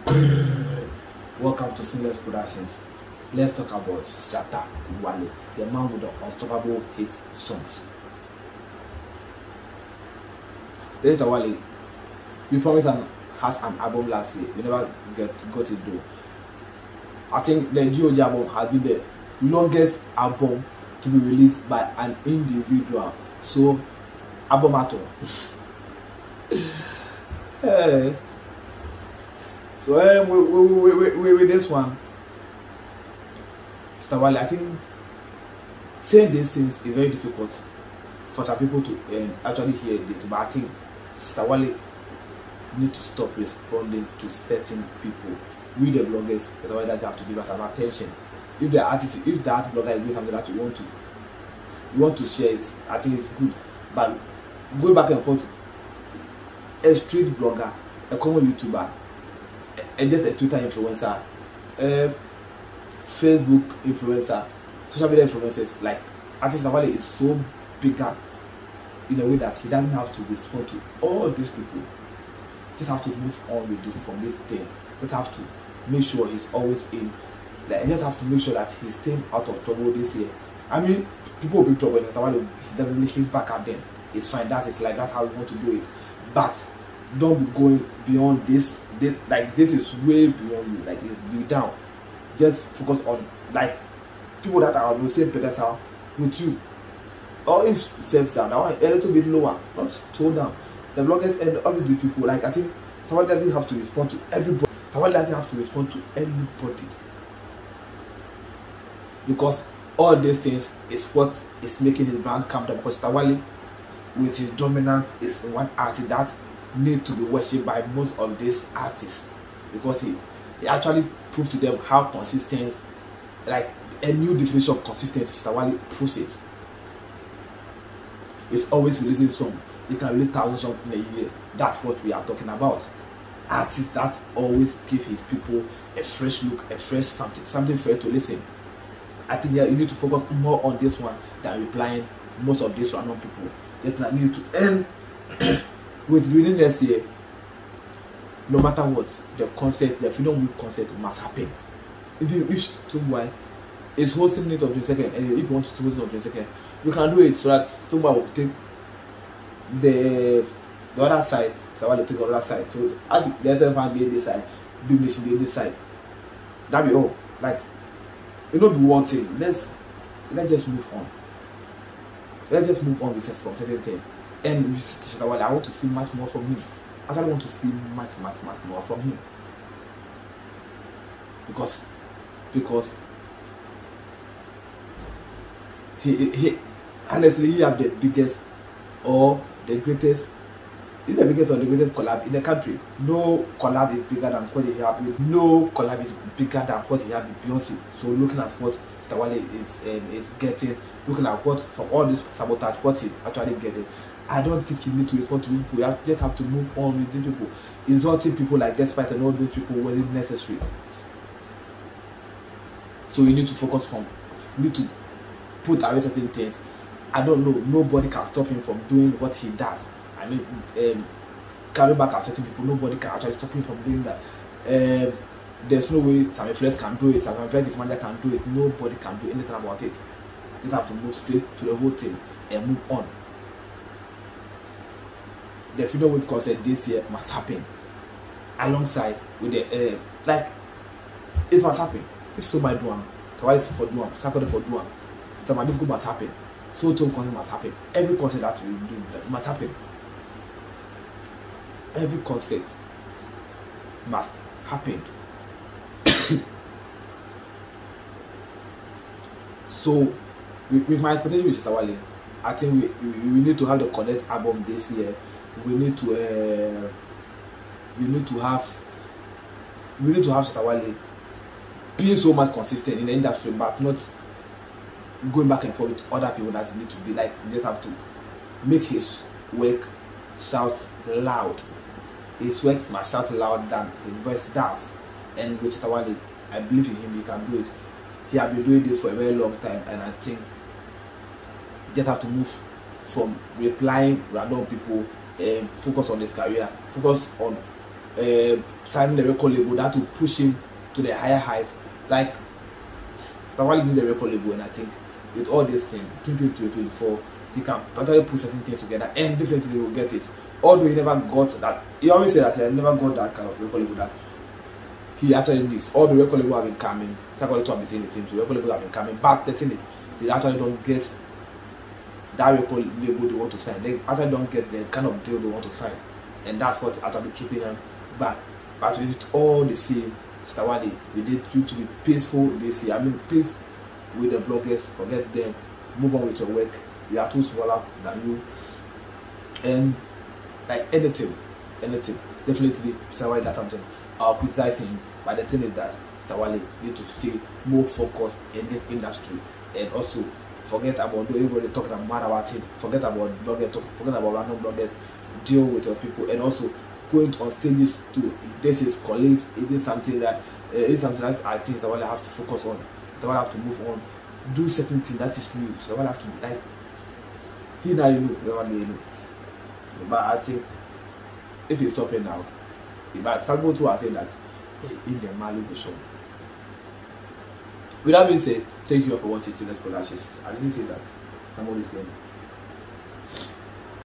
Welcome to Seamless Productions. Let's talk about Shatta, the man with the unstoppable hit songs. This is the Wale. We promised and had an album last year. We never got it though. I think the GOG album has been the longest album to be released by an individual. So, album at all. Hey. So with this one, Mr. Wale, I think saying these things is very difficult for some people to actually hear this. But I think Mr. Wale need to stop responding to certain people. We the bloggers, Mr. Wale, that have to give us some attention. If the art blogger is doing something that you want to share it, I think it's good. But going back and forth, a street blogger, a common YouTuber, and just a Twitter influencer, Facebook influencer, social media influencers, like artist Wale is so bigger in a way that he doesn't have to respond to all these people. Just have to move on with this from this thing. Just have to make sure he's always in. Like, just have to make sure that he's staying out of trouble this year. I mean, people will be in trouble, and Wale, he doesn't really hit back at them. It's fine. That's like that's how we want to do it. But don't be going beyond this. This is way beyond you. Like, it's you down. Just focus on like people that are on the same pedestal with you, or if self down, now a little bit lower, not so down. The bloggers and all these people, like, I think someone doesn't have to respond to everybody. Someone doesn't have to respond to anybody, because all these things is what is making his brand come down. Because Wale, with his dominance, is one artist that need to be worshipped by most of these artists, because he actually proved to them how consistent, like a new definition of consistency. Wale proves it. He's always releasing songs. He can release 1,000 songs in a year. That's what we are talking about. Artists that always give his people a fresh look, a fresh something fresh to listen. I think you need to focus more on this one than replying most of these random people. Just not need to end with within next year. No matter what, the concert, the freedom with concert must happen. If you wish to why it's hosting it on 22nd, and if you want to host it on 22nd, you can do it so that somebody will take the other side, so Wale take the other side. So as there's a be this side, Big Nation be this side. That be all. Like, it not be one thing. Let's just move on. Let's just move on with from certain thing. And with Wale, I want to see much more from him. I don't want to see much more from him, because he honestly, he have the biggest or the greatest, the greatest collab in the country. No collab is bigger than what he have with, no collab is bigger than what he have with Beyonce. So looking at what Mr. Wale is getting, looking at what from all this sabotage, what he's actually getting, I don't think you need to respond to people. You just have to move on with these people. Insulting people like despite and all those people wasn't necessary. So you need to focus on, you need to put away certain things. I don't know, nobody can stop him from doing what he does. I mean, carry back at certain people, nobody can actually stop him from doing that. There's no way some influencers can do it, some influencers manager can do it, nobody can do anything about it. You have to move straight to the whole thing and move on. The freedom with concert this year must happen alongside with the like, it must happen. If so by Duam, Tawale for Duam, Saturday for Duam, Tamadifco must happen. So Tom concert must happen. Every concert that we do must happen. Every concert must happen. So with my expectation with Wale, I think we need to have the correct album this year. We need to have Wale being so much consistent in the industry, but not going back and forth with other people that need to be like. You just have to make his work shout loud. His work must shout loud than his voice does. And with Wale, I believe in him. He can do it. He has been doing this for a very long time, and I think you just have to move from replying random people, focus on his career, focus on signing the record label that will push him to the higher height. Like Stawali need the record label, and I think with all this thing, 2024, he can actually put certain things together, and definitely he will get it. Although he never got that, he always said that he never got that kind of record label that he actually needs. All the record labels have been coming. Secondly, to have been saying the same. The record labels have been coming, but the thing is, they actually don't get that record label they want to sign. They actually don't get the kind of deal they want to sign, and that's what actually keeping them back. But with all the same, Stawali, we need you to be peaceful this year. I mean, peace with the bloggers. Forget them. Move on with your work. We are too smaller than you, and like anything, definitely Stawali does something. I'll criticize him, but the thing is that Stawali need to stay more focused in this industry, and also forget about everybody talking about him. Forget about bloggers, forget about random bloggers. Deal with your people, and also going on stages to this is colleagues. It is something that I think Stawali have to focus on. Stawali have to move on, do certain things that is new. Stawali have to be like he now you know, Stawali you know. But I think if he's stopping now, but some people are saying that in the Mali show. With that being said, thank you all for watching. Let's I didn't say that. Somebody saying.